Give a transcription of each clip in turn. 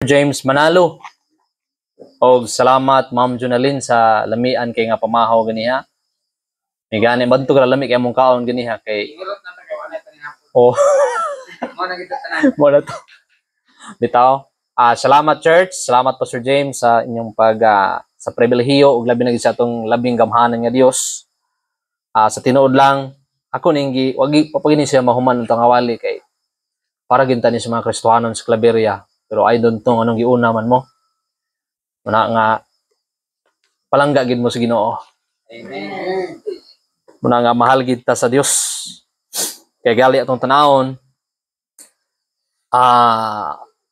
James Manalo. O salamat Ma'am Jonalyn sa lamian kay nga pamahaw ganiha. May gani badto ka lami kay mong kaon ganiha kay oh. Mo na to. Bitaw. Salamat church, salamat Pastor James sa inyong sa pribilehiyo ug labi na gid sa atong labing gamhanan nga Dios. Sa tinuod lang ako ning wagi papagini siya mahuman untang awali kay para ginta ni sa mga Kristohanon sa Claveria. Pero I don't know anong giuna man mo. Muna nga palangga gid mo sa Ginoo. Amen. Muna nga mahal gid ta sa Dios. Kay gali atong tanawon.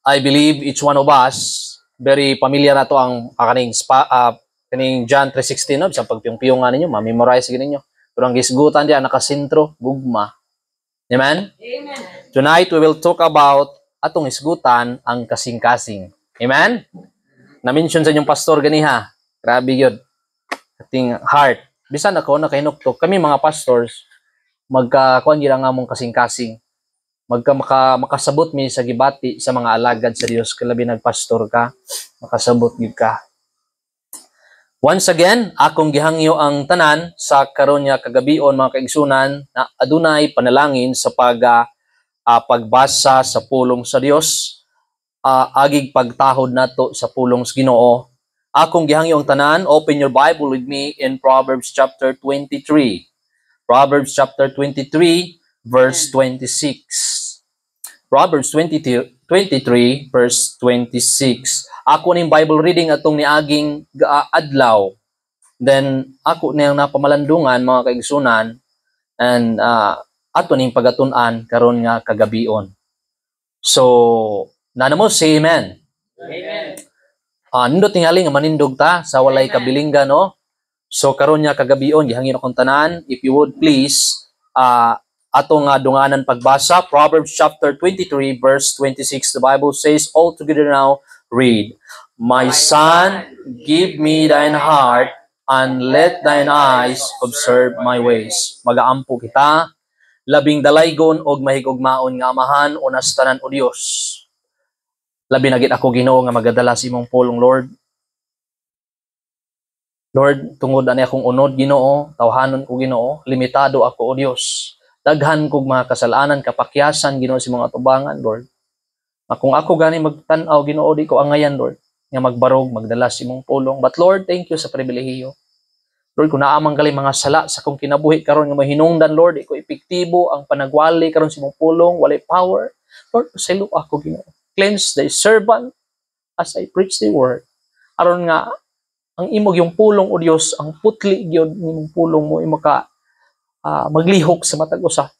I believe each one of us very familiar na to ang kaning John 3:16 no, sa pagpiyong-piyongan ninyo, ma-memorize gid ninyo. Pero ang gisgutan diya nakasentro gugma. Amen. Amen. Tonight we will talk about atong isgutan ang kasing-kasing. Amen? Na-mention sa inyong pastor ganiha. Grabe yun. Ating heart. Bisan ako nakahinuktok. Kami mga pastors, magkakuan gila nga mong kasing-kasing. Makasabot mi sa gibati sa mga alagad sa Dios. Kalabi nagpastor ka, makasabot gid ka. Once again, akong gihangyo ang tanan sa karon nga kagabion mga kaigsunan na adunay panalangin sa pagbasa sa pulong sa Dios, agig pagtahod nato sa pulong sa Ginoo. Akong gihangyong tanan, open your Bible with me in Proverbs chapter 23. Proverbs chapter 23 verse 26. Proverbs 23 verse 26. Ako ning Bible reading atong niaging adlaw. Then ako niyang napamalandungan mga kaigsunan and ato ning pagatun-an karon nga kagabion. So, nanamo say amen. Amen. Nindot tingali nga manindog ta sa walay kabilingga no. So karon nga kagabion gihangin akong tanan, if you would please ato nga dunganan pagbasa Proverbs chapter 23 verse 26. The Bible says, all together now read, my son, give me thine heart and let thine eyes observe my ways. Magaampo kita labing dalaygon og mahigugmaon nga amahan unas tanan o Dios. Labi na gid ako Ginoo nga magadala sa imong pulong Lord. Lord, tungod ani akong unod Ginoo, tawhanon ko Ginoo, limitado ako o Dios. Daghan kog mga kasalanan, kapakyasan Ginoo sa mga atubangan Lord. Kung ako gani magtan-aw Ginoo di ko angayan Lord nga magbarog magdala sa imong pulong. But Lord, thank you sa pribilehiyo. Lord, kung naamang gali mga sala sa kong kinabuhi karon nga mahinungdan, Lord, iko epektibo ang panagwali karon sa imong pulong, walay power. Lord, pasaylo ako Ginoo. Cleanse thy servant as I preach the word. Aron nga ang imog yung pulong o Dios, ang putli gyud nimong pulong mo imo ka maglihok sa matag usa.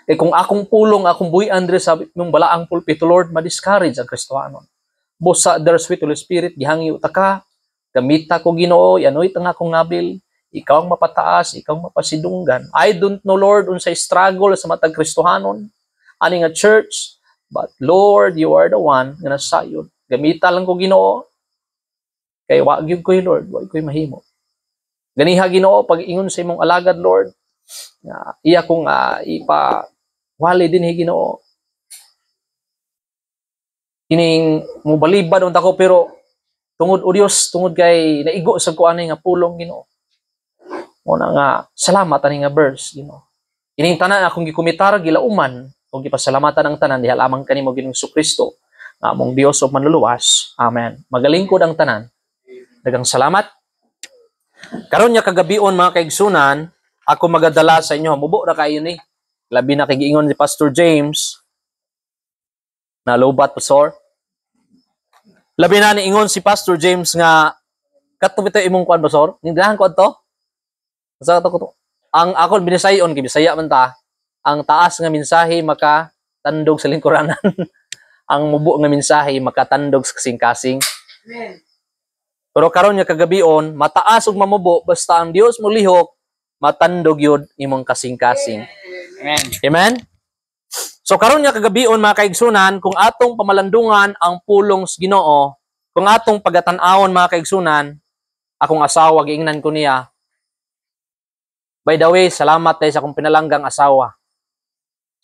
Kung akong pulong, akong buhi Andre sa imong balaang pulpito, Lord, ma-discourage ang Kristohanon. Bosa their sweet Holy Spirit gihangyo ta ka. Gamita ko Ginoo, yanoy tang akong nabil. Ikaw ang mapataas, ikaw ang mapasidunggan. I don't know Lord unsay struggle sa matag Kristohanon ani nga church, but Lord, you are the one nga nasayod. Gamita lang ko Ginoo. Kay wa gyud ko Lord, wa ko'y mahimo. Ganiha Ginoo pag ingon sa imong alagad Lord, iya kong wali din Ginoo. Kining mobalibad unta ko pero tungod o Dios, tungod kay naigo sa kuanay nga pulong Ginoo. Muna nga salamat ani nga verse Ginoo. Ining tanan akong gikumitar gilauman ug gipasalamatan ang tanan diha lamang kanimo Ginoong Jesucristo nga among Dios ug manluluwas. Amen. Magalingkod ang tanan. Daghang salamat. Karon nya kagabion mga kaigsunan, ako magadala sa inyo. Mubo ra kayo ni. Labi na kay giingon ni Pastor James. Nalubat pastor. Labi na niingon si Pastor James nga kato bitaw imong kuan pastor. Nindahan ko adto. Sa to ko. Ang akon binisayon kay Bisaya man ta. Ang taas nga mensahe makatandog sa lingkuranan. Ang mubo nga mensahe makatandog sa kasing-kasing. Amen. Pero karon nga kagabion, mataas ug mamubo basta ang Dios mo lihok, matandog yun imong kasing-kasing. Amen. Amen? So karon nga kagabion mga kaigsunan, kung atong pamalandungan ang pulong sa Ginoo, kung atong pagatan-awon mga kaigsunan, akong asawa giingnan ko niya. By the way, salamat tayo sa akong pinalanggang asawa.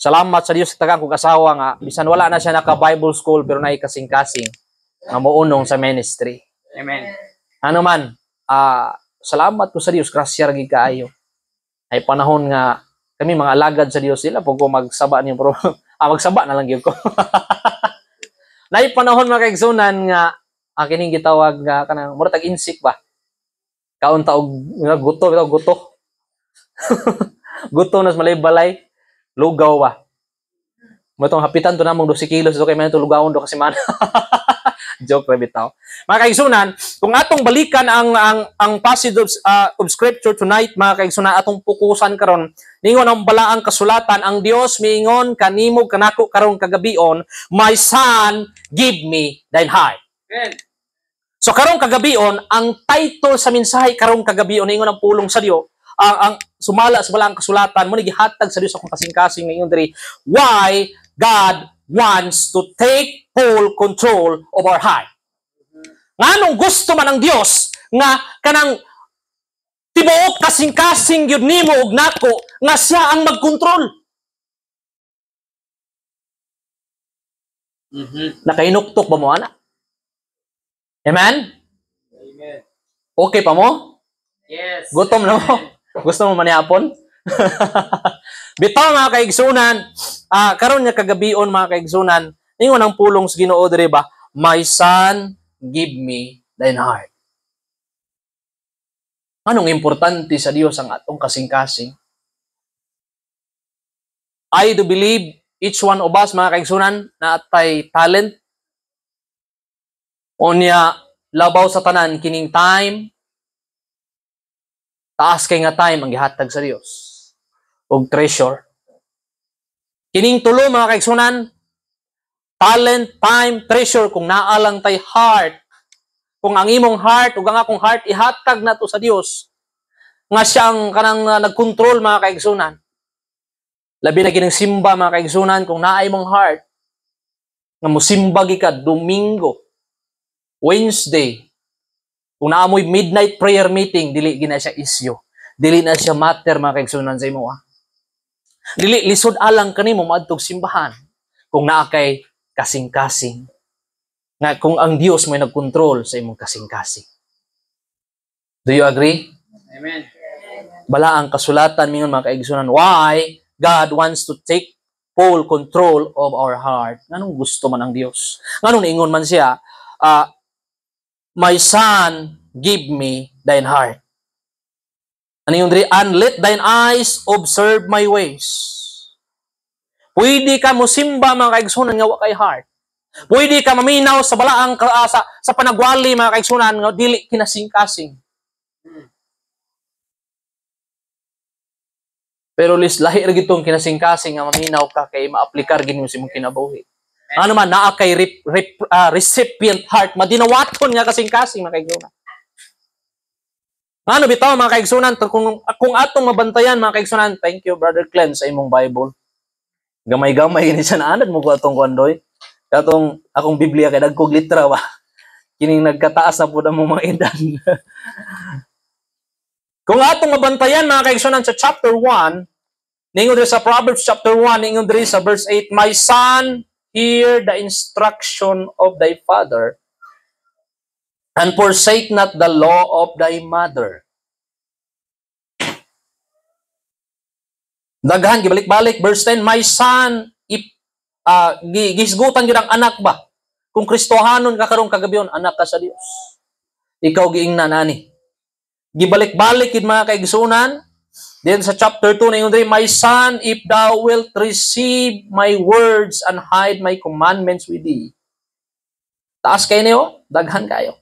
Salamat sa Dios sa tagang kong asawa nga bisan wala na siya naka Bible school pero naay kasing-kasing nga mounong sa ministry. Amen. Ano man, salamat ko sa Dios, grasya ra gid kaayo. Ay panahon nga kami mga alagad sa Dios sila pag ko magsaba niyo pero magsaba na lang gyud ko. Naay panahon mga kaigsunan nga kining gitawag nga kanang mura tag insik ba. Kaunta og guto bitaw guto. Guto nas malay-balay, lugaw ba. Mo tong hapitan to namong 12 kilos so kay man to lugawon do kasi man. Joke ra bitaw. Mga kaigsunan, kung atong balikan ang passage of scripture tonight, mga kaigsunan, atong pukusan karon, ningon ang balaang kasulatan, ang Dios miingon kanimo kanako karon kagabion, my son, give me thine heart. Amen. So karong kagabion, ang title sa mensahe karong kagabion ningon ang pulong sa Dios, ang sumala sa balaang kasulatan mo ni gihatag sa Dios akong kasing-kasing ngayon diri, why God wants to take full control of our heart. Nganong gusto man ng Dios nga kanang tibuok kasing-kasing gyud nimo ug nako nga siya ang magkontrol. Nakainuktok ba mo ana? Amen? Amen. Okay pa mo? Yes. Gutom na mo? Gusto mo manihapon? Bitaw mga kaigsunan, karon nga kagabion mga kaigsunan, ingon ang pulong sa Ginoo diri ba, my son, give me thine heart. Anong importante sa Dios ang atong kasing-kasing? I do believe each one of us mga kaigsunan na atay talent unya labaw sa tanan kining time taas kay nga time ang gihatag sa Dios og treasure. Kining tulo mga kaigsunan, talent, time, treasure, kung naalang tay heart, kung ang imong heart ug ang akong heart ihatag nato sa Dios nga siyang kanang nagkontrol mga kaigsunan. Labi na gining simba mga kaigsunan kung naay mong heart nga mosimba ka Domingo, Wednesday, kung naamoy midnight prayer meeting, dili gina siya isyu. Dili na siya matter mga kaigsunan sa imo. Dili lisod alang kanimo maadtog simbahan kung naa kay kasing-kasing. Nga kung ang Dios may nagkontrol sa imong kasing-kasing. Do you agree? Amen. Bala ang kasulatan mingon mga kaigsunan, why God wants to take full control of our heart. Nganong gusto man ang Dios? Nganong niingon man siya, my son, give me thine heart. Ano yung diri? And let thine eyes observe my ways. Pwede ka mo simba mga kaigsunan nga wa kay heart. Pwede ka maminaw sa balaang sa panagwali mga kaigsunan nga dili kinasing-kasing. Pero lahi ra gitong kinasing-kasing nga maminaw ka kay maaplikar gini sa imong kinabuhi. Ano man naa kay recipient heart madinawaton nga kasing-kasing mga kaigsunan. Ano bitaw mga kaigsunan, kung atong mabantayan mga kaigsunan, thank you Brother Glenn sa imong Bible. Gamay-gamay gini siya naanad mo ko atong kuandoy. Katong akong Biblia kay dagkog litra ba. Kining nagkataas na pud ang mga edad. Kung atong mabantayan mga kaigsunan sa chapter 1, ningon diri sa Proverbs chapter 1, ningon diri sa verse 8, my son, hear the instruction of thy father, and forsake not the law of thy mother. Daghan, gibalik-balik, verse 10, my son, gisgutan gyud ang anak ba? Kung Kristohanon ka karong kagabion, anak ka sa Dios. Ikaw giingnan ani. Gibalik-balik gid mga kaigsunan. Then sa chapter 2 ningon diri, my son, if thou wilt receive my words and hide my commandments with thee. Taas kayo niyo, daghan kayo.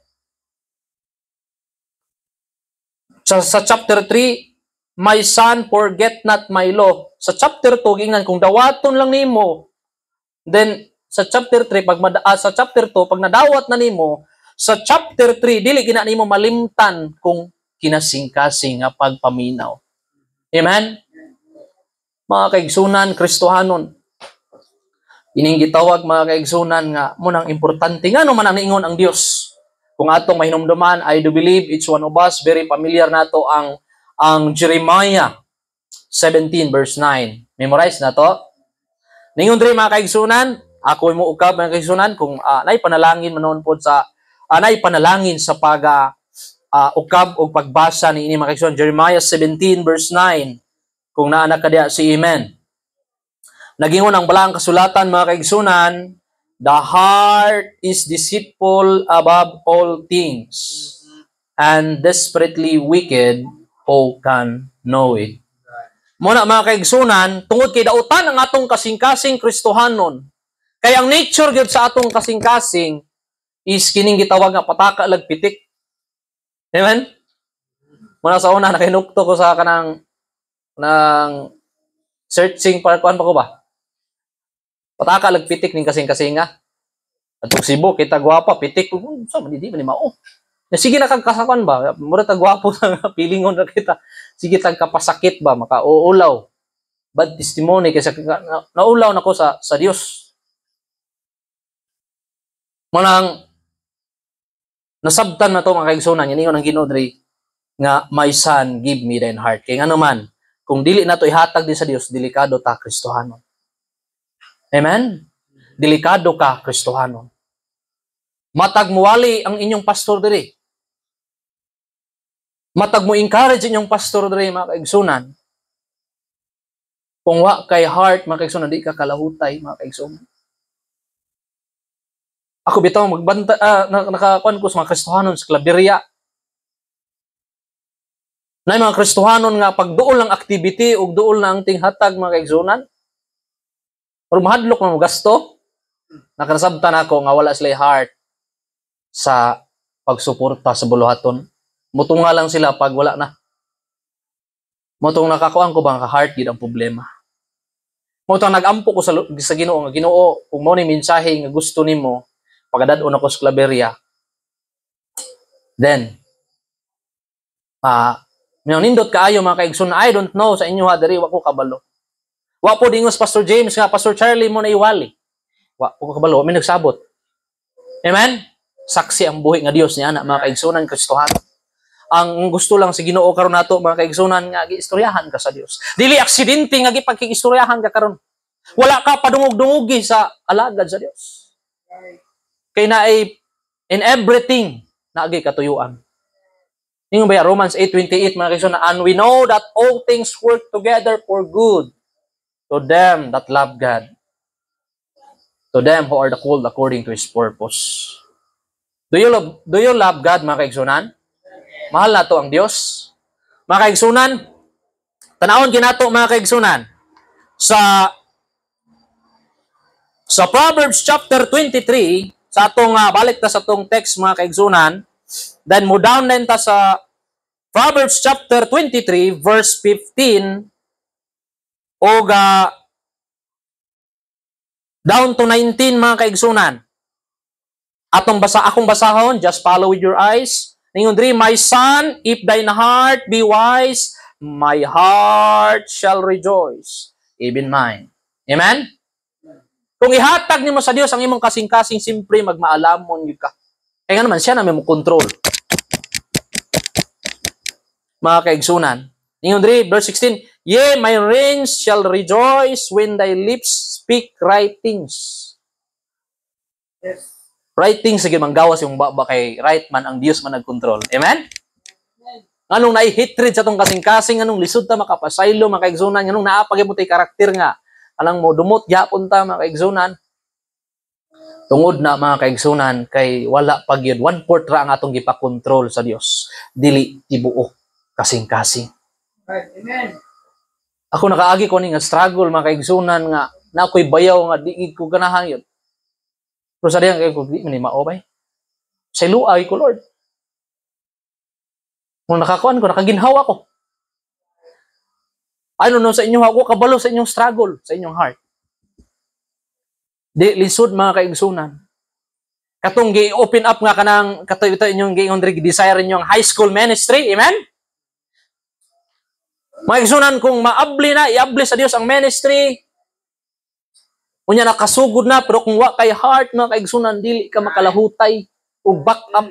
Sa chapter 3, my son, forget not my law. Sa chapter 2, gingnan, kung dawaton lang nimo, then sa chapter 3, sa chapter 2, pag nadawat na nimo, sa chapter 3, dili gina nimo malimtan kung kinasing-kasing nga pagpaminaw. Amen? Mga kaigsunan, Kristohanon, ining gitawag mga kaigsunan nga munang importante nga no man ang niingon ang Dios. Kung atong mahinumduman, I do believe each one of us very familiar nato ang Jeremiah 17 verse 9. Memorize na to. Ningon diri mga kaigsunan, ako mo ukab mga kaigsunan kung nay panalangin manon pod sa nay panalangin sa pag ukab o pagbasa ni ini mga kaigsunan Jeremiah 17 verse 9. Kung naa na kadiya si amen. Nagingon ang balang kasulatan mga kaigsunan, the heart is deceitful above all things and desperately wicked, who can know it? Muna mga kaigsunan, tungod kay dautan ang atong kasing-kasing Kristohanon. Kaya ang nature gyud sa atong kasing-kasing is kining gitawag nga pataka lag pitik. Amen? Muna sa una nakinukto ko sa kanang searching para kuan pa ko ba? Pataka lag pitik ning kasing-kasinga. At Cebu kita gwapa pitik sa man di man mao. Sige na kag kasakan ba? Mura ta gwapo sa pilingon na kita. Sige tag kapasakit ba makauulaw. Bad testimony kaysa naulaw nako sa Dios. Manang nasabtan na to mga kaigsunan yan ang Ginoo diri nga my son give me thine heart. Kay ngano man kung dili nato ihatag din sa Dios delikado ta Kristohanon. Amen. Delikado ka Kristohanon. Matag muwali ang inyong pastor diri. Matag mo encourage inyong pastor diri mga kaigsunan. Kung wa kay heart mga kaigsunan di ka kalahutay mga kaigsunan. Ako bitaw magbanta nakakuan ko sa mga Kristohanon sa Claveria. Nay mga Kristohanon nga pagduol ng activity ug duol na ang tinghatag mga kaigsunan. Pero mahadlok man mo gasto. Nakanasabtan ako nga wala sila heart sa pagsuporta sa buluhaton. Mutunga lang sila pag wala na. Mutong nakakuan ko ba nga heart gid ang problema. Mutong nagampo ko sa Ginoo nga Ginoo kung mo ni mensahe nga gusto nimo pagadadon ako sa Claveria. Then nindot kaayo mga kaigsoon, I don't know sa inyo ha diri wa ko kabalo. Wa po dingos Pastor James nga Pastor Charlie mo na iwali. Wa ko kabalo, may nagsabot. Amen. Saksi ang buhi nga Dios niya na mga kaigsunan Kristohan. Ang gusto lang si Ginoo karon nato mga kaigsunan nga giistoryahan ka sa Dios. Dili aksidente nga gipagkiistoryahan ka karon. Wala ka padungog-dungogi sa alagad sa Dios. Kay naay in everything naagi katuyuan. Yung ba Romans 8:28 mga kaigsunan, and we know that all things work together for good to them that love God, to them who are the called according to His purpose. Do you love God mga kaigsunan? Mahal nato ang Dios. Mga kaigsunan, tanawon ginato mga kaigsunan sa Proverbs chapter 23, sa atong balik ta sa atong text mga kaigsunan, then mo down din ta sa Proverbs chapter 23 verse 15 o down to 19 mga kaigsunan. Akong basahon, just follow with your eyes. Ningon diri, my son, if thine heart be wise, my heart shall rejoice, even mine. Amen? Kung ihatag nimo sa Dios ang imong kasing-kasing, simpre magmaalamon gyud ka. Kaya nga naman siya na may mo control. Mga kaigsunan. Ningon diri, verse 16, yea, my reins shall rejoice when thy lips speak right things. Yes. Right things, sige, manggawas yung baba kay right man, ang Dios man nagkontrol. Amen? Anong nai-hatred sa tong kasing-kasing, anong lisod ta makapasaylo, mga kaigsunan, anong naapagay mo tay karakter nga, anong mo dumot, yapon ta, mga kaigsunan. Tungod na mga kaigsunan, kay wala pag yun, 1/4 ra ang atong gipakontrol sa Dios. Dili tibuok kasing-kasing. Right. Amen. Ako nakaagi ko ni nga struggle mga kaigsunan nga na ako'y bayaw nga di ko ganahan yun. Pero sa diyan kay ko di man mao bay. Sa luay ko Lord. Kung nakakuan ko, nakaginhawa ko. I don't know sa inyo ako kabalo sa inyong struggle, sa inyong heart. Di lisod mga kaigsunan. Katong gi-open up nga kanang katuyo inyong giingon diri desire inyong high school ministry. Amen? Mga kaigsunan, kung maabli na, iabli sa Dios ang ministry, unya nakasugod na, pero kung wa kay heart, mga kaigsunan, dili ka makalahutay o back up.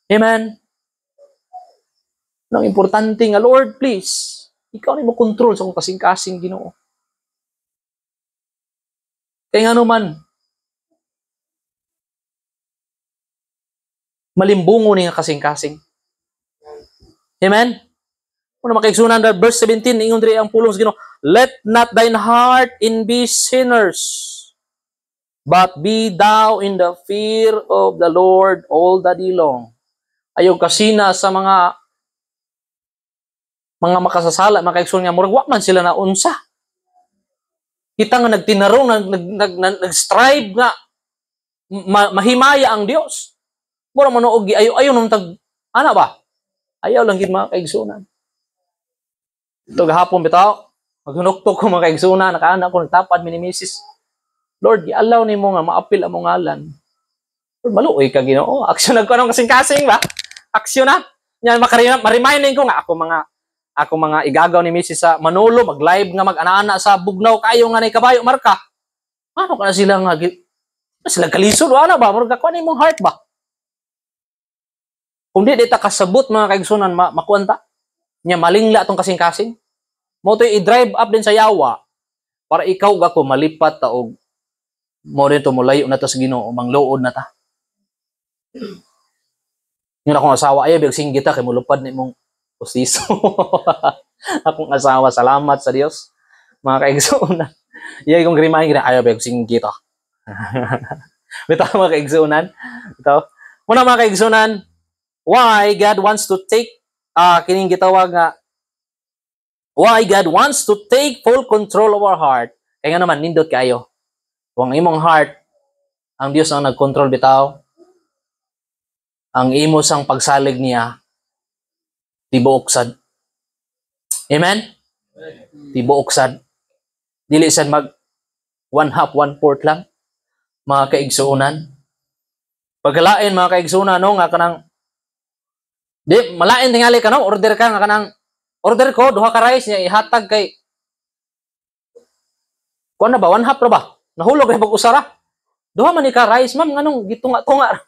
Amen? Ang importante nga, Lord, please, ikaw ni mo control sa kung kasing-kasing Ginoo. Kaya nga naman, malimbungo ni nga kasing-kasing. Amen? Kung makaigsunan na verse 17, ingon diri ang pulong sa Ginoo, let not thine heart in be sinners, but be thou in the fear of the Lord all the day long. Ayaw kasina sa mga makasasala, makaigsunan nga, murag wa man sila na unsa. Kita nga nagtinarong, nag-strive nga, mahimaya ang Dios. Mura manoog, ayaw nung tag, ana ba? Ayaw lang gid mga kaigsunan. Ito gahapon bitaw, maghunuktok ko mga kaigsunan, nakaanak ko, nagtapad minimisis. Lord, i-allow ni mo nga, maapil ang mong ngalan. Lord, maluoy ka Ginoo. Aksyon ko anong kasing-kasing ba? Aksyon na. Yan, ma-reminding ko nga, ako mga igagaw ni Mrs. sa Manolo, mag-live nga mag-ana-ana sa Bugnaw, kayo nga na kabayo, marka. Ano ka na sila nga, sila kalisod, ano ba? Marga ko na mong heart ba? Kung di ta kasabot mga kaigsunan, makuanta, niya malingla itong kasing-kasing. Mo to i-drive up din sa yawa, para ikaw ako malipat ta og mo dito mulayo na to sa Ginoo, mangluod na ta. Yun akong asawa, ayaw, singgit ta, kay mulupad ni mong pustiso. Akong asawa, salamat sa Dios. Mga kaigsunan. Iya kong remind na ayaw ba singgit ta. Bitaw mga kaigsunan. Bitaw. Muna mga kaigsunan, why God wants to take kining gitawag nga why God wants to take full control of our heart. Kaya nga naman nindot kayo. Kung ang imong heart ang Dios ang nagkontrol bitaw, ang imo sang pagsalig niya tibuok sad. Amen? Tibuok sad. Dili sad mag 1/2, 1/4 lang mga kaigsuunan. Pagkalain mga kaigsuunan no nga kanang di malain tingali ka no, order ka nga kanang order ko duha ka rice niya ihatag kay kuan na ba 1/2 ra ba? Nahulog ra pag usara. Duha man ni ka rice ma'am nganong gitunga-tunga.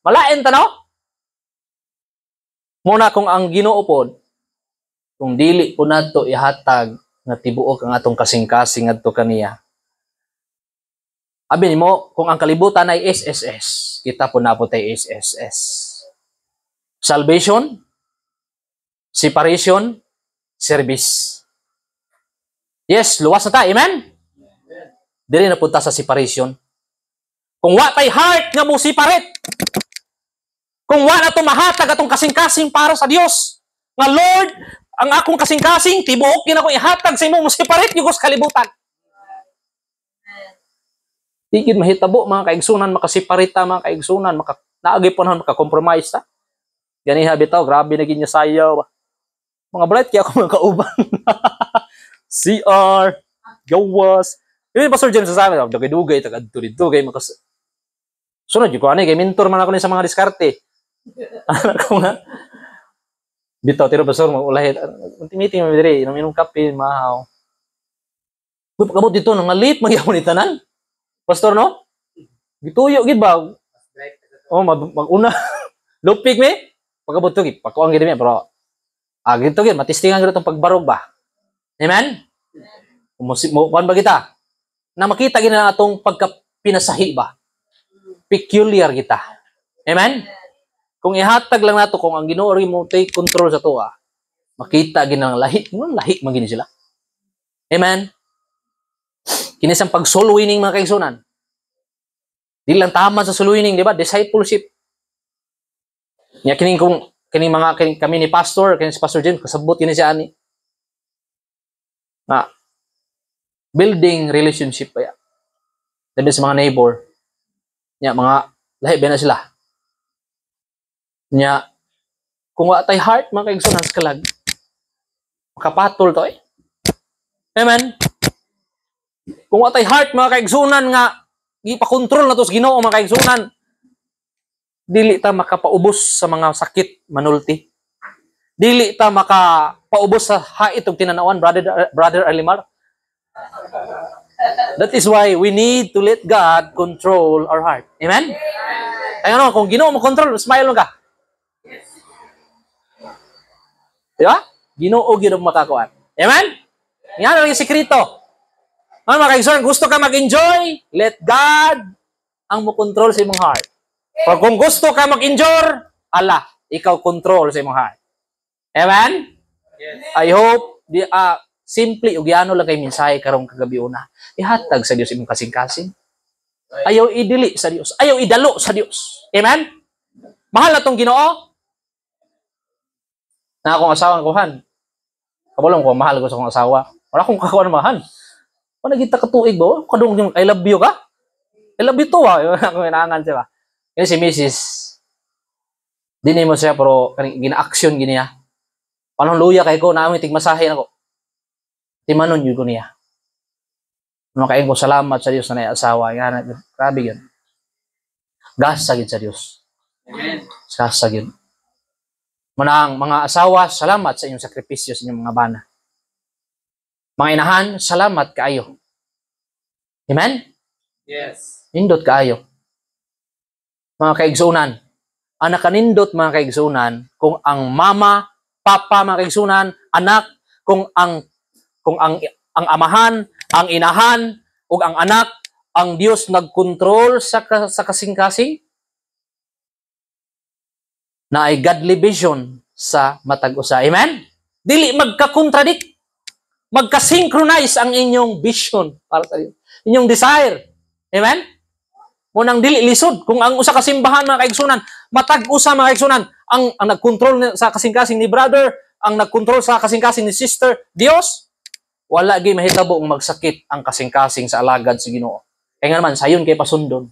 Malain ta no? Muna kung ang Ginoo pod kung dili po nato ihatag nga tibuok ang atong kasing-kasing ngadto kaniya. Abi nimo kung ang kalibutan ay SSS, kita po na po tay SSS. Salvation, separation, service. Yes, luwas na ta. Amen? Dili na punta sa separation. Kung wa tay heart nga mo separate, kung wa na to mahatag atong kasing-kasing para sa Dios, nga Lord, ang akong kasing-kasing, tibuok yun ako ihatag sa imo mo separate yung sa kalibutan. Tigid mahitabo, mga kaigsunan, makasiparita, mga kaigsunan, naagay po na makakompromise ta. Ganiha bitaw, grabe na ginya sayaw. Mga bright kaya ako mga kauban. CR, gawas. Yung Pastor James sa amin, dugay-dugay, taga-dugay, makas... Sunod, yung ko ano, kay mentor man ako sa mga diskarte. Anak ko nga. Bitaw, tiro Pastor, mag-ulahit. Meeting mo diri, inom kape, mahaw. Kabot dito, nangalit, magyapon itanan. Pastor, no? Gituyo, gid ba? Oh, mag-una. Lupig me? Pagkabot to, pakuang gid me, pero gito gid, matistingan gid itong pagbarog ba? Amen? Kuan ba kita? Na makita gid na atong pagkapinasahi ba? Peculiar kita. Amen? Kung ihatag lang nato kung ang Ginoo mo take control sa tuwa, makita gid ng lahi, lahi man gid sila. Amen? Kini sang pag-soul winning mga kaigsunan. Di lang tama sa soul winning, di ba? Discipleship. Nya kining kami ni pastor, kini si Pastor James kasabot kini siya ani. Na building relationship pa ya. Labi sa mga neighbor. Nya mga lahi ba na sila. Nya kung wa tay heart mga kaigsunan sa kalag, makapatol to eh. Amen. Kung wa tay heart mga kaigsunan nga ipakontrol na to sa Ginoo mga kaigsunan, dili ta makapaubos sa mga sakit manulti. Dili ta makapaubos sa hait ug tinanawan, brother Alimar. That is why we need to let God control our heart. Amen? Kaya ano, kung Ginoo mo control, smile lang ka. Di ba? Ginoo gyud ang makakuan. Amen? Yan ang sikreto. Mga kaigsoon, gusto ka mag-enjoy, let God ang mo-control sa imong heart. Or kung gusto ka mag-endure, Allah, ikaw control sa imong heart. Amen? Yes. I hope, simply, ugyano lang kay mensahe karong kagabi una. Ihatag sa Dios imong kasing-kasing. Ayaw idili sa Dios. Ayaw idalo sa Dios. Amen? Mahal na tong Ginoo. Na akong asawa ng kuhan. Kabulang ko, mahal ko sa akong asawa. Wala akong kakawan mahal. Kung nagita ka tuig ba? Kadung yung I love you ka? I love you to Kung inaangan siya ba? Yan si Mrs. Dini mo siya, pero gina-action giniya. Panong luya kay ko, namin tigmasahin ako. Timanon yun ko niya. Ano kain ko, salamat sa Diyos na asawa. Yan, grabe yun. Gasagin sa Diyos. Amen. Gasagin. Manang mga asawa, salamat sa inyong sakripisyo sa inyong mga bana. Mga inahan, salamat kaayo. Amen? Yes. Nindot kaayo. Mga kaigsunan, anak kanindot mga kaigsunan, kung ang mama, papa mga kaigsunan, anak, kung ang amahan, ang inahan, ug ang anak, ang Dios nagkontrol sa kasing-kasing, na ay godly vision sa matag usa. Amen? Dili magka-contradict. Magka-synchronize ang inyong vision para sa Dios. Inyong desire. Amen? Munang dili lisod. Kung ang usa ka simbahan mga kaigsunan, matag usa mga kaigsunan, ang nagkontrol sa kasing-kasing ni brother, ang nagkontrol sa kasing-kasing ni sister, Dios, wala gyud mahitabo ang magsakit ang kasing-kasing sa alagad sa Ginoo. Kaya nga naman sayon kay pasundon.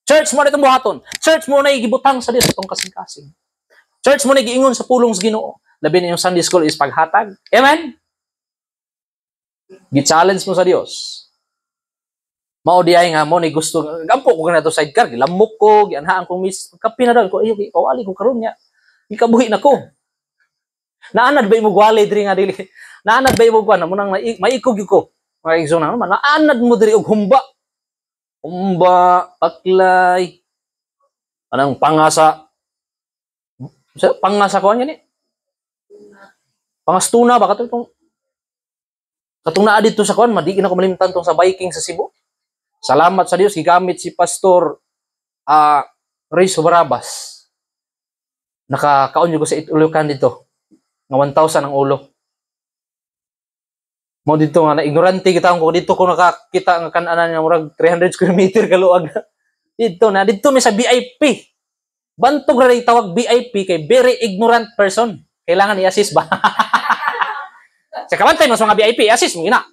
Church mo na itong buhaton. Church mo na igibutang sa Dios itong kasing-kasing. Church mo na giingon sa pulong sa Ginoo. Labi na yung Sunday school is paghatag. Amen? Gi-challenge mo sa Dios. Mao di ay nga mo ni gusto gampo ko na to sidecar, gilamok ko, gianhaan kong miss. Kapi na daw ko, ayo kawali ko karon nya. Ikabuhi na ko. Naanad ba imo gwali diri nga dili? Naanad ba imo kuan mo nang maikog ko. Mga igsoon naman, naanad mo diri og humba. Humba, paklay. Anang pangasa. Pangasa ko ni. Pangastuna ba katong katong naa dito sa kuan, madi na ko malimtan tong sa Viking sa Cebu. Salamat sa Dios, gigamit si Pastor Reyes Barabas. Nakakaon ko sa ulukan dito. Nga 1,000 ang ulo. Mo dito nga na ignorante kita ko dito ko nakakita nga kan-anan nga murag 300 square meter kaluag. Dito may sa VIP. Bantog ra tawag VIP kay very ignorant person. Kailangan i-assist ba? Sa kabantay mo sa mga VIP, assist mo ina.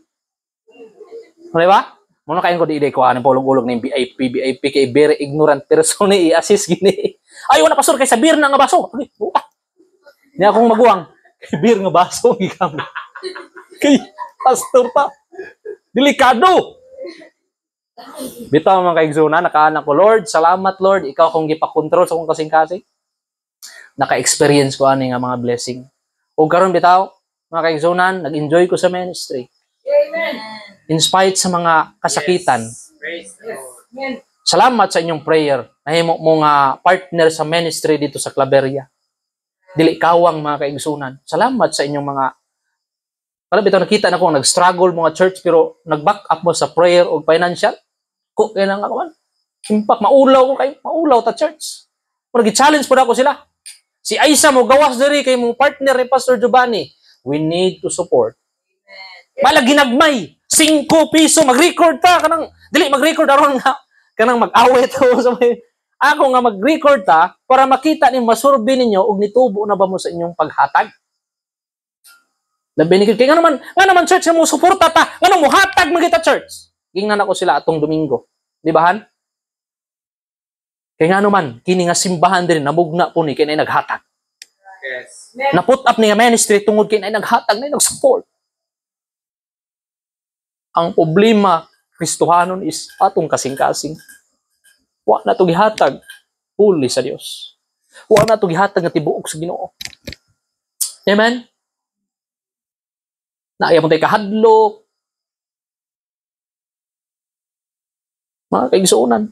Di ba? Muna kain ko di ko anong pulong-ulog ng VIP kay very ignorant person ni i-assist gini. Ayaw na pastor kay sa beer na nga baso. Ni akong maguwang beer nga baso gikam. Kay pastor pa. Delikado. Bitaw mga kaigsoona, nakaanak ko, Lord, salamat Lord, ikaw kung gipa-control sa akong kasing-kasing. Naka-experience ko ani nga mga blessing. Ug karon bitaw, mga kaigsunan, nag-enjoy ko sa ministry. Amen. In spite sa mga kasakitan. Yes. Praise the Lord. Amen. Salamat sa inyong prayer. Nahimo mo nga partner sa ministry dito sa Claveria. Dili kawang mga kaigsunan. Salamat sa inyong mga Alam bitaw nakita na ko nag-struggle mga church pero nag-back up mo sa prayer o financial. Ko kaya nga kaman. Impact maulaw ko kay maulaw ta church. Mo nagi-challenge po ako sila. Si Aisa mo gawas diri kay mo partner ni Pastor Giovanni. We need to support. Bala ginagmay 5 piso mag-record ta kanang dili mag-record aron nga kanang mag-away to sa may ako nga mag-record ta para makita ni masurbi ninyo og nitubo na ba mo sa inyong paghatag. Labi ni kay nga naman church nga mo suporta ta ngano mo hatag man kita church. Gingnan ako sila atong Domingo. Di ba han? Kay nga naman kini nga simbahan din namugna po ni kay nay naghatag. Yes. Na-put up ni nga ministry tungod kay nay naghatag nay nag-support. Ang problema Kristohanon is atong kasing-kasing. Wa na to gihatag fully sa Dios. Wa na to gihatag nga tibuok sa Ginoo. Amen. Naaya mo tayo kahadlok. Mga kaigsuunan.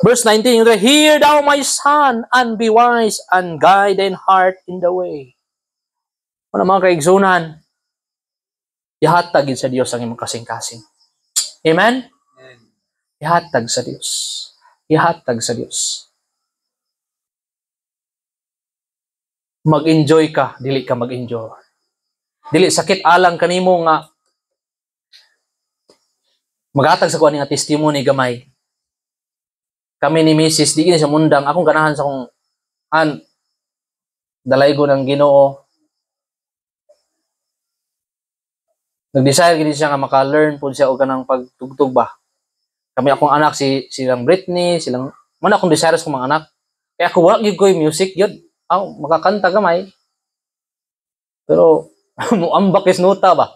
Verse 19, hear thou my son, and be wise, and guide thine heart in the way. Ano mga kaigsunan, ihatag sa Dios ang imong kasing-kasing. Amen? Amen. Ihatag sa Dios. Ihatag sa Dios. Mag-enjoy ka, dili ka mag-enjoy. Dili sakit alang kanimo nga maghatag sa kuan nga testimony gamay. Kami ni Mrs. di kini sa mundang akong ganahan sa akong dalay ko ng Ginoo. Nag-desire gini siya nga maka-learn pud siya og kanang pagtugtog ba. Kami akong anak silang Britney, silang man akong desire sa mga anak. Kaya ako wala gyud koy music yun. Makakanta gamay. Pero muambak is nota ba.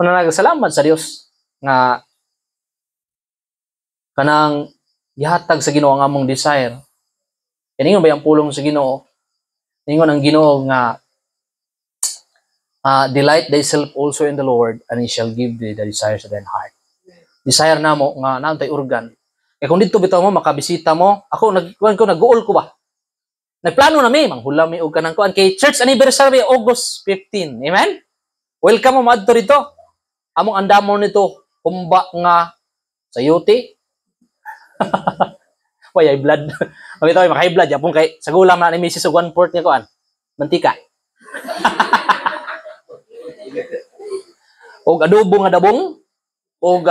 Ano salamat sa Dios nga kanang gihatag sa Ginoo ang among desire. Kaningon ba ang pulong sa Ginoo? Ningon ang Ginoo nga delight thyself also in the Lord, and He shall give thee the desires of thine heart. Desire na mo nga naantay organ. Kaya kung dito bitaw mo makabisita mo, ako nag-goal ko ba? Nagplano na mi manghula mi og kanang kuan kay church anniversary August 15. Amen? Welcome mo madto dito. Among andamon nito kumba nga sa yuti. Why high blood? Ang ito ay maka-high blood yapon kay sa gulam na ni Mrs. og 1/4 niya kuan. Mantika. Og adobo nga dabong og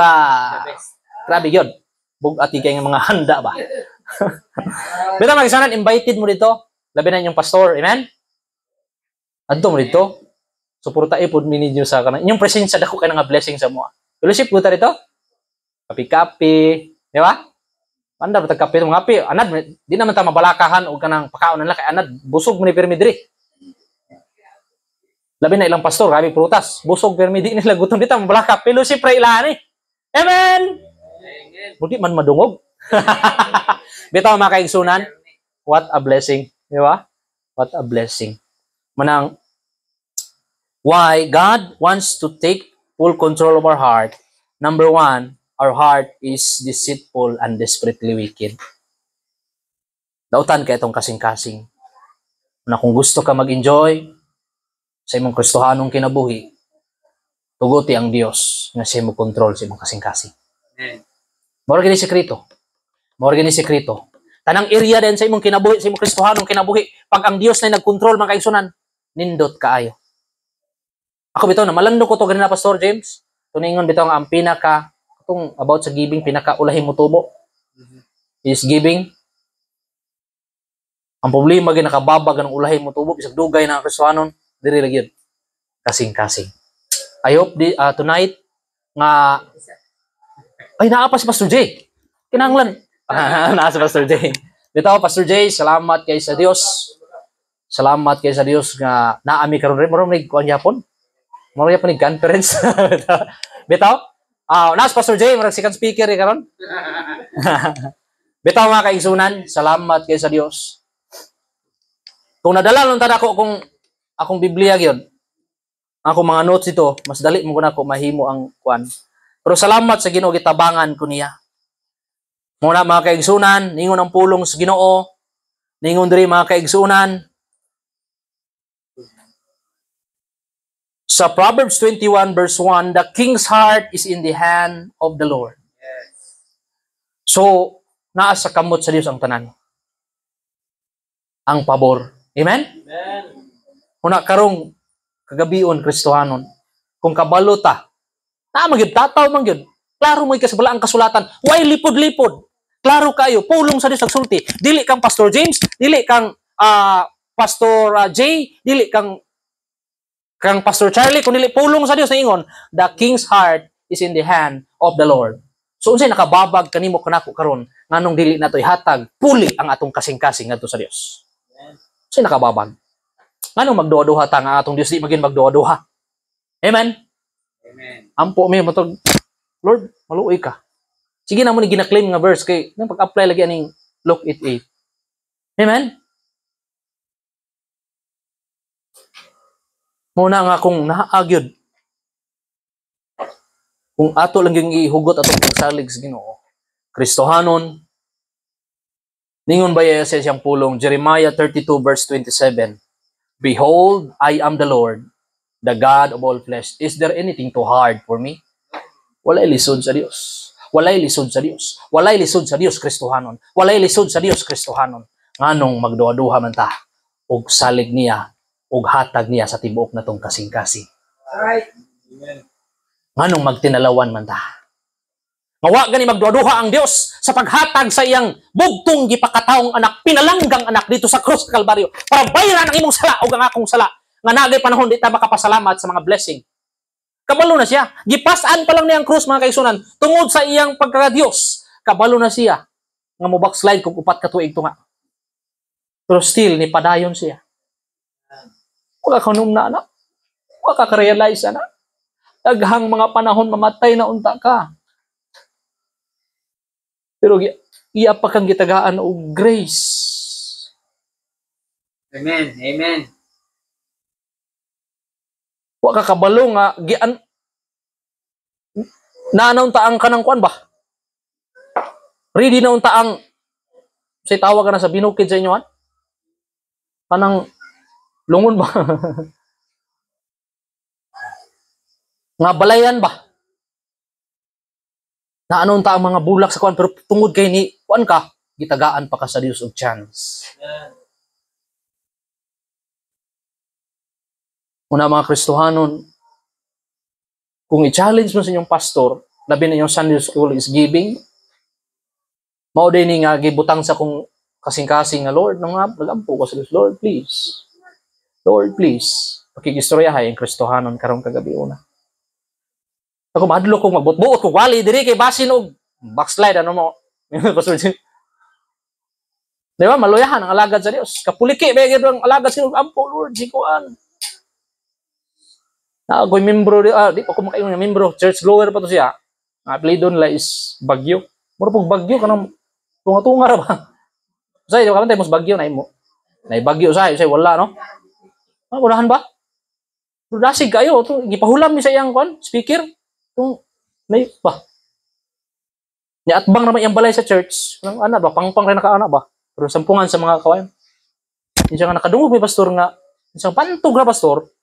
grabe gyud. Bug ati kay nga mga handa ba. Bitaw magisanan invited mo dito. Labi na inyong pastor, amen? Adto mo dito. Suporta ipod mi ninyo sa kanang inyong presensya dako kay nga blessing sa mo. Fellowship ko ta dito. Kapi-kapi, di ba? Anda ba kape mga kape? Anad di naman ta mabalakahan og kanang pakaon nila kay anad busog mo ni pirmi diri. Labi na ilang pastor, grabe prutas. Busog pirmi di nila gutom dito mabalaka. Fellowship ra ilahan eh. Amen. Budi man madungog. Bitaw mga kaigsunan, what a blessing, di ba? What a blessing. Manang why God wants to take full control of our heart. Number one, our heart is deceitful and desperately wicked. Dautan kay itong kasing-kasing. Na kung gusto ka mag-enjoy sa imong Kristohanong kinabuhi, tuguti ang Dios nga siya mo control sa imong kasing-kasing. Amen. Mao gini sekreto. Mao gini sekreto. Tanang area din sa imong kinabuhi, sa imong Kristohanong kinabuhi, pag ang Dios na nagkontrol mga kaigsunan, nindot kaayo. Ako bitaw na malando ko to ganina Pastor James. Tuningon bitaw ang pinaka itong about sa giving pinaka-ulahin mo tubo is giving. Ang problema gyud nakababag ang ulahin mo tubo bisag dugay na ang Kristohanon, diri ra gyud. Kasing-kasing. I hope tonight nga ay naa pa si Pastor J. Kinahanglan. Naa si Pastor J. Bitaw Pastor J, salamat kay sa Dios. Salamat kay sa Dios nga naami karon rin mo rig kuan yapon. Mo yapon ni conference. Bitaw nas Pastor J, marag second speaker karon. Bitaw mga kaigsunan, salamat kay sa Dios. Kung nadala lang tada ko kung akong Biblia gyud, ako mga notes ito, mas dali mo ko nako mahimo ang kuan. Pero salamat sa Ginoo gitabangan ko niya. Muna mga kaigsunan, ningon ang pulong sa Ginoo, ningon diri mga kaigsunan. Sa Proverbs 21 verse 1, the king's heart is in the hand of the Lord. Yes. So, naa sa kamot sa Dios ang tanan. Ang pabor. Amen? Amen. Una karong kagabion Kristohanon, kung kabalo ta, magyud tataw man gyud. Klaro mo ikasabala ang kasulatan. Why lipod-lipod? Klaro kayo, pulong sa Dios nagsulti. Dili kang Pastor James, dili kang Pastor J, dili kang Pastor Charlie, kung dili pulong sa Dios na ingon, the king's heart is in the hand of the Lord. So unsay nakababag kanimo kanako karon nganong dili natoy hatag puli ang atong kasing-kasing ngadto sa Dios. Unsay nakababag? Nganong magduha-duha ta nga atong Dios di magin magduha-duha? Amen. Amen. Ampo mi matog Lord, maluoy ka. Sige na mo ni gina-claim nga verse kay nang pag-apply lagi aning Luke 8:8. Amen. Muna nga kung naagyod. Kung ato lang yung ihugot atong pagsalig sa Ginoo. Kristohanon. Ningon ba sa siyang pulong Jeremiah 32 verse 27. Behold, I am the Lord, the God of all flesh. Is there anything too hard for me? Walay lisod sa Dios. Walay lisod sa Dios. Walay lisod sa Dios Kristohanon. Walay lisod sa Dios Kristohanon. Nganong magduha-duha man ta og salig niya og hatag niya sa tibuok natong kasing-kasing. Alright. Amen. Nganong magtinalawan man ta. Nga gani magduha-duha ang Dios sa paghatag sa iyang bugtong gipakataong anak, pinalanggang anak dito sa krus sa Kalbaryo para bayaran ang imong sala o ang akong sala. Nga nagay panahon di ta makapasalamat sa mga blessing. Kabalo na siya. Gipasan pa lang niyang krus mga kaigsunan tungod sa iyang pagka-Dios. Kabalo na siya nga mo backslide kung upat ka tuig tunga. Pero still ni padayon siya. Wala ka nung na anak. Wala ka realize anak. Daghang mga panahon mamatay na unta ka. Pero iya pa kang gitagaan og grace. Amen. Amen. Wa ka kabalo nga naanaw ta ang kanang kuan ba? Ready na unta ang say tawag ka na sa binukid sa inyo han? Kanang lungon ba? Nga balayan ba? Naanaw ta ang mga bulak sa kuan pero tungod kay ni kuan ka gitagaan pa ka sa Dios og chance. Una mga Kristohanon, kung i-challenge mo sa inyong pastor, labi na yung Sunday School is giving, mao din ni nga gibutang sa kung kasing-kasing nga Lord, nagampo ko sa Diyos, Lord please. Lord please. Pakikistoryahay ang Kristohanon karong kagabi una. Ako madlo kong magbutbuot kung wali diri kay basin og backslide ano mo. Pastor Jim. Di ba maluyahan ang alagad sa Dios. Kapuliki ba gyud ang alagad sa Dios, ampo Lord sikuan. Na ako'y membro, di pa ko makaingon nga membro, church goer pa to siya. Ang apelido nila is Bagyo. Mura pong Bagyo, kanang tunga-tunga ra ba? Say, di ba kamantay, mas Bagyo na imo. Na Bagyo say wala, no? Unahan ba? Pero dasig kayo, gipahulam ni sa iyang kwan, speaker. Itong, ba? Niatbang naman iyang balay sa church. Ano ba? Pangpang rin nakaana ba? Pero sampungan sa mga kawayan. Yung siya nga nakadungog may pastor nga, isang pantog na pastor,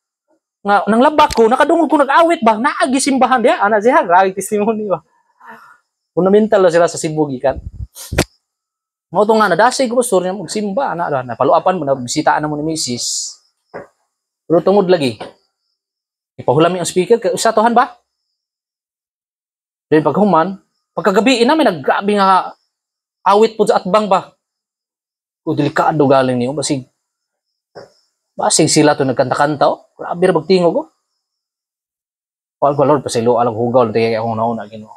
nga nang labak ko nakadungog ko nag-awit ba naagi simbahan dia ana siya grabe testimony ba fundamental sila sa Cebu gikan mo to nga nadasig ko pastor niya magsimba ana na paluapan mo na bisitaan mo ni Mrs. Pero tungod lagi ipahulami ang speaker kay usa tohan ba then paghuman pagkagabi ina may naggrabe nga awit pud sa atbang ba ko delikado galing niyo basig sila to nagkanta-kanta oh. Grabe ra bagtingog ko. Wal ko Lord pasilo alang hugaw lang kay akong nauna Ginoo.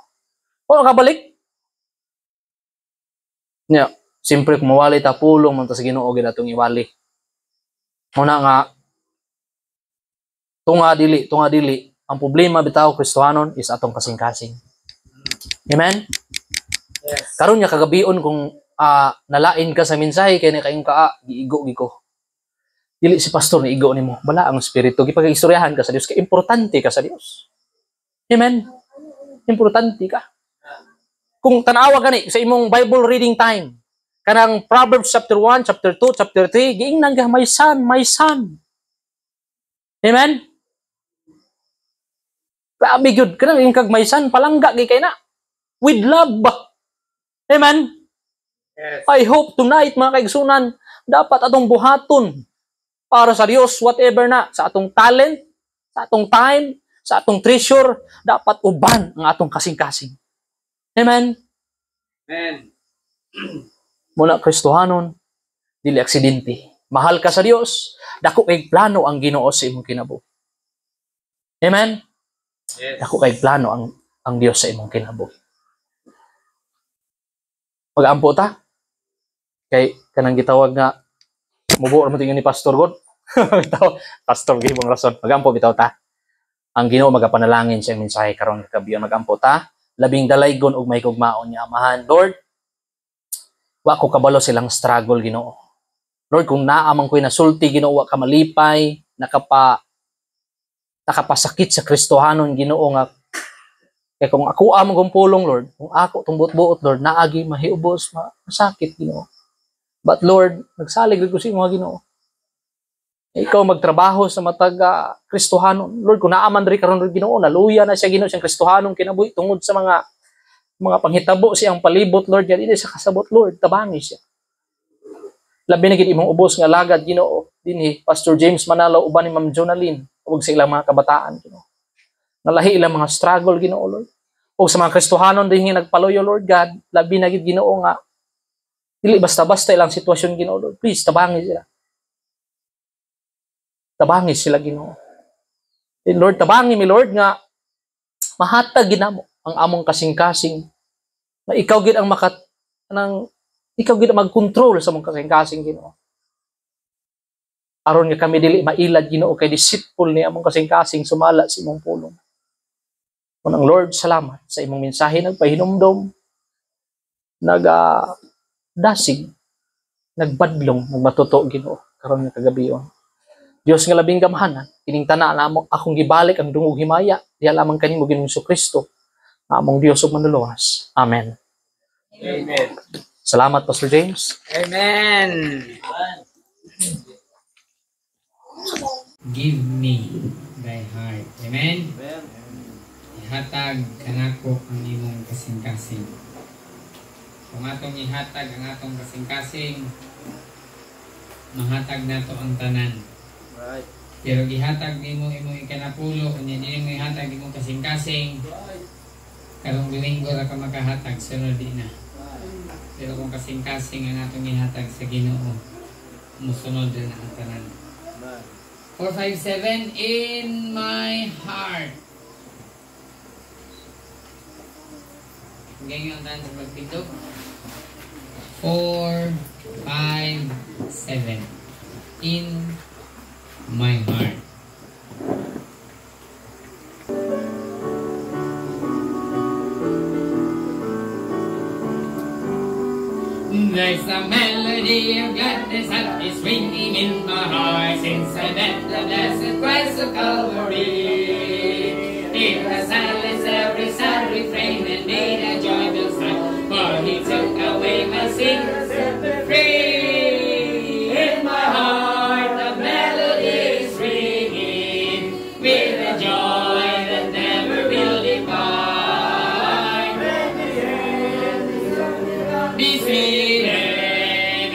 O nakabalik. Nya, siyempre kung mawali ta pulong man ta sa Ginoo gid atong iwali. Una nga tunga dili. Ang problema bitaw Kristohanon is atong kasing-kasing. Amen. Yes. Karon nya kagabion kung nalain ka sa mensahe kay ni kayong giigo giko. Dili si pastor ni igo nimo bala ang espiritu gipag-istoryahan ka sa Dios kay importante ka sa Dios. Amen. Importante ka. Kung tanawa gani sa imong Bible reading time kanang Proverbs chapter 1, chapter 2, chapter 3 giingnan ka my son. Amen. Grabe gyud kanang ingkag my son palangga gi kay na with love. Amen. Yes. I hope tonight mga kaigsunan dapat atong buhaton para sa Dios, whatever na, sa atong talent, sa atong time, sa atong treasure, dapat uban ang atong kasing-kasing. Amen? Amen. Muna Kristohanon, dili aksidente. Mahal ka sa Dios, dako kay plano ang Ginoo sa imong kinabuhi. Amen? Yes. Dako kay plano ang Dios sa imong kinabuhi. Mag-ampo ta, kay kanang gitawag nga, mubo naman tingin ni Pastor God. Pastor, gibong rason. Magampo bitaw ta. Ang Ginoo magapanalangin sa mensahe karon kagabi. Magampo ta. Labing dalaygon ug may kugmaon niya amahan. Lord, wa ko kabalo silang struggle Ginoo. Lord, kung naamang ko'y nasulti Ginoo, wa ka malipay, nakapasakit sa Kristohanon Ginoo nga. Kaya kung ako among pulong Lord, kung ako tumbot-buot Lord, naagi mahiubos, masakit Ginoo. But Lord, nagsalig ko sa imo Ginoo. Ikaw magtrabaho sa matag Kristohanon. Lord, kung naaman rin karon Ginoo, naluya na siya Ginoo siyang Kristohanon kinabuhi tungod sa mga panghitabo siyang palibot, Lord, yan sa kasabot, Lord, tabangi siya. Labi na gid imong ubos nga lagad Ginoo dinhi Pastor James Manalo uban ni Ma'am Jonaline ug sa ilang mga kabataan Ginoo. Nalahi ilang mga struggle Ginoo, Lord. Ug sa mga Kristohanon dinhi nagpaloyo, Lord God, labi na gid Ginoo nga dili basta-basta ilang sitwasyon Ginoo, Lord. Please tabangi sila. Tabangi sila Ginoo. And Lord, tabangi mi Lord nga mahatag ginamo ang among kasing-kasing na ikaw gid ang ikaw gid ang mag-control sa among kasing-kasing Ginoo. Aron nga kami dili mailad Ginoo kay deceitful ni among kasing-kasing sumala sa imong pulong. Unang Lord, salamat sa imong mensahe nagpahinumdom, dasig, nagbadlong, nagmatuto Ginoo karon nga kagabion. Dios nga labing gamhanan, kining tanan namo akong gibalik ang dungog himaya, diha lamang kanimo Ginoong Kristo, nga among Dios ug manluluwas. Amen. Amen. Salamat Pastor James. Amen. Give me thy heart. Amen. Ihatag kanako ang imong kasing-kasing. Kung atong ihatag ang atong kasing-kasing, mahatag nato ang tanan. Right. Pero gihatag nimo imong ikanapulo, unya dili mo ihatag imong kasing-kasing. Karong Domingo ra ka makahatag, sunod di na. Pero kung kasing-kasing ang atong ihatag sa Ginoo, musunod na ang tanan. 457 in my heart. Ganyan ang tanan sa pagpindog. 457 in my heart. There's a melody of gladness that is ringing in my heart since I met the blessed Christ of Calvary. It has silenced every sad refrain and made a joyful sound, for He took away my sin and set me free. In my heart the melody is ringing with a joy that never will depart. Be sweeter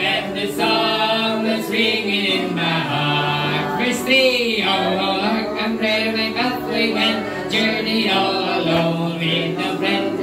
than the song that's ringing in my heart. Verse 3, oh, hark and pray my pathway went, journey all alone with no friend,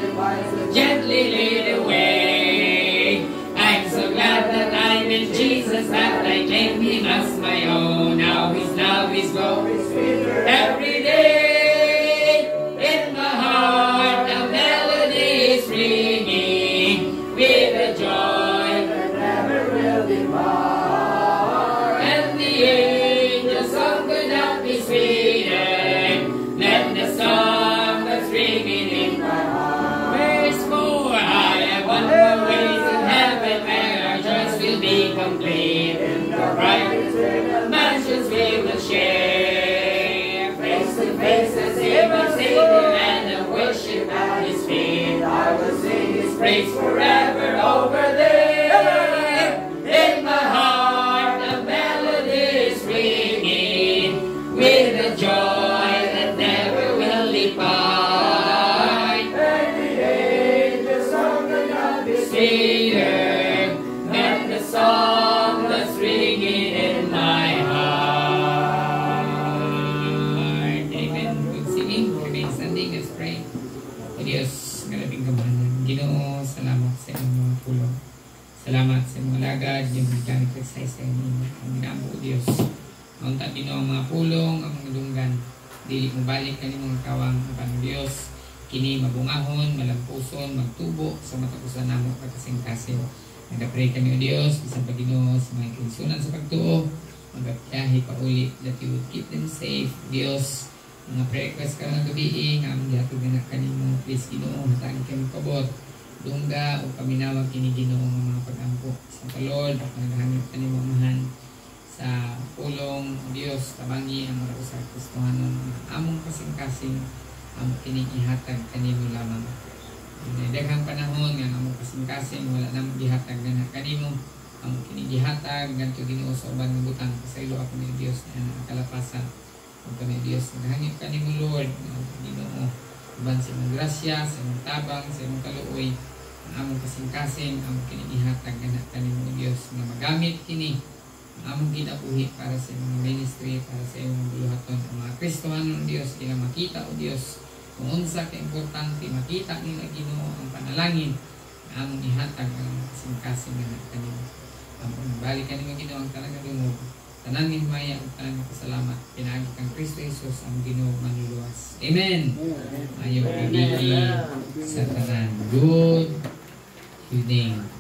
gently lead the way. I'm so glad that I met Jesus, that I claim Him as my own. Now His love is growing sweeter every day. In my heart the melody is ringing with a joy that never will depart. And the angels' song could not be sweeter than the song that's ringing in my heart. Verse 4, I have one more way to heaven where our joys will be complete. In the bright mansions we will share, face to face as Him our Savior, and a worship at His feet. I will sing His praise forever over there. In my heart the melody is ringing with a joy that never will depart. And the angels' song cannot be sweeter than the song that's ringing in my heart. Amen. Good singing. Remain standing. Let's pray. O Diyos, galabing kamahalan. Ginoo, salamat sa iyong mga pulong. Salamat sa mga lagad, yung gamit exercise sa inyo. Ang ginamo, O Diyos. Maunta Ginoo ang mga pulong, ang mga dunggan. Dili mo balik ka mga kawang ang Diyos. Kini mabungahon, malampuson, magtubo sa matapusan namo pagkasing-kasing. Nagapray kami, O Diyos, isang Paginoos, mga kinsunan sa pagtuo, magapiyahi pa uli, that you would keep them safe, Diyos. Mga prayer request ka ng gabi, nga aming dihatog na kanimo, please Ginoo, hatagi kami kabot, dungga, o paminawag kini Ginoo ng mga pag-ampo. Sa Lord, at naghahanap kanimo amahan sa pulong, O Diyos, tabangi ang mga usap Kristohanon, among kasing-kasing, among kining ihatag kanimo lamang. Daghang panahon nga among kasing-kasing wala namang gihatag na kanimo, ang kinigihatag ngadto Ginoo sa uban nga butang pasaylo ako ni Dios na ang kalapasan ug kami Dios naghangyo kanimo Lord Ginoo uban sa imong grasya sa imong tabang sa imong kaluoy ang among kasing-kasing ang kinigihatag anak kanimo Dios nga magamit kini ang among ginabuhi para sa imong ministry para sa imong buluhaton ang mga Kristohanon Dios kila makita o Dios kung unsa ka importante makita nila Ginoo ang panalangin nga among ihatag ang kasing-kasing anak kanimo. Balik kanimo Ginoo ang talaga dungog. Tanan ni maya ug tanan pasalamat pinaagi kang Kristo Jesus ang Ginoo manluluwas. Amen. Ayo pagigi sa tanan. Good evening.